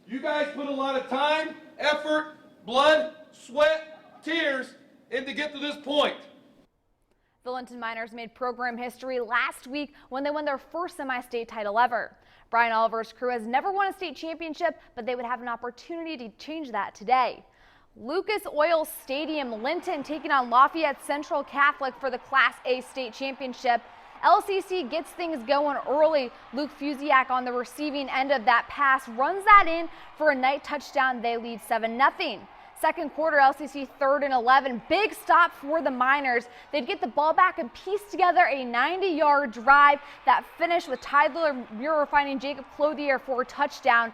You guys put a lot of time, effort, blood, sweat, tears in to get to this point. The Linton Miners made program history last week when they won their first semi-state title ever. Brian Oliver's crew has never won a state championship, but they would have an opportunity to change that today. Lucas Oil Stadium, Linton taking on Lafayette Central Catholic for the Class A state championship. LCC gets things going early. Luke Fusiak on the receiving end of that pass runs that in for a night touchdown. They lead 7-0. Second quarter, LCC 3rd and 11. Big stop for the Miners. They'd get the ball back and piece together a 90-yard drive that finished with Tyler Muir finding Jacob Clothier for a touchdown.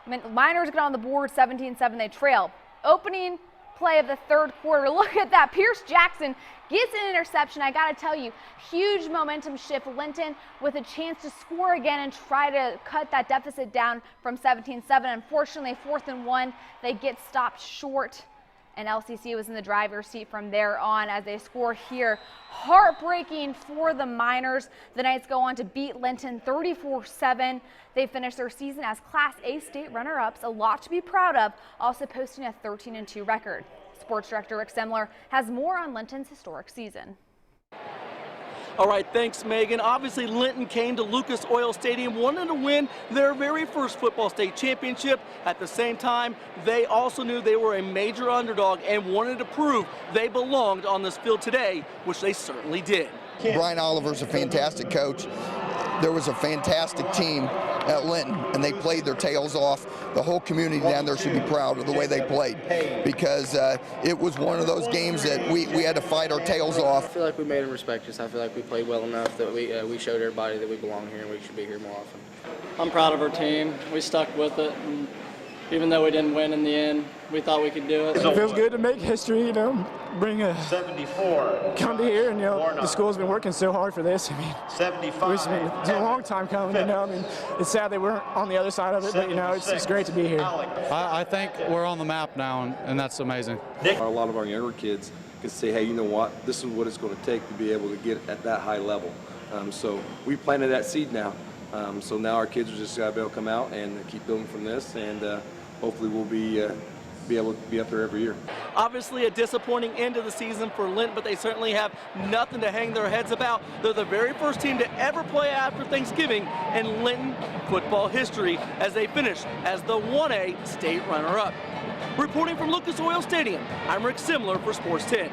Miners get on the board 17-7. They trail. Opening play of the third quarter. Look at that. Pierce Jackson gets an interception. I got to tell you, huge momentum shift. Linton with a chance to score again and try to cut that deficit down from 17-7. Unfortunately, 4th and 1, they get stopped short. And LCC was in the driver's seat from there on as they score here. Heartbreaking for the Miners. The Knights go on to beat Linton 34-7. They finish their season as Class A state runner-ups, a lot to be proud of, also posting a 13-2 record. Sports Director Rick Semler has more on Linton's historic season. All right, thanks, Megan. Obviously, Linton came to Lucas Oil Stadium wanting to win their very first football state championship. At the same time, they also knew they were a major underdog and wanted to prove they belonged on this field today, which they certainly did. Brian Oliver's a fantastic coach. There was a fantastic team at Linton, and they played their tails off. The whole community down there should be proud of the way they played, because it was one of those games that we had to fight our tails off. I feel like we made them respect us. I feel like we played well enough that we showed everybody that we belong here and we should be here more often. I'm proud of our team. We stuck with it, and even though we didn't win in the end, we thought we could do it. It feels good to make history, you know, come to here, and, you know, the school's been working so hard for this. I mean, 75. It's been a long time coming, you know. I mean, it's sad they weren't on the other side of it, but, you know, it's great to be here. I think we're on the map now, and that's amazing. A lot of our younger kids can say, hey, you know what, this is what it's going to take to be able to get at that high level. So we planted that seed now. So now our kids are just got to be able to come out and keep building from this, and hopefully we'll be able to be up there every year. Obviously a disappointing end of the season for Linton, but they certainly have nothing to hang their heads about. They're the very first team to ever play after Thanksgiving in Linton football history as they finish as the 1A state runner-up. Reporting from Lucas Oil Stadium, I'm Rick Semler for Sports 10.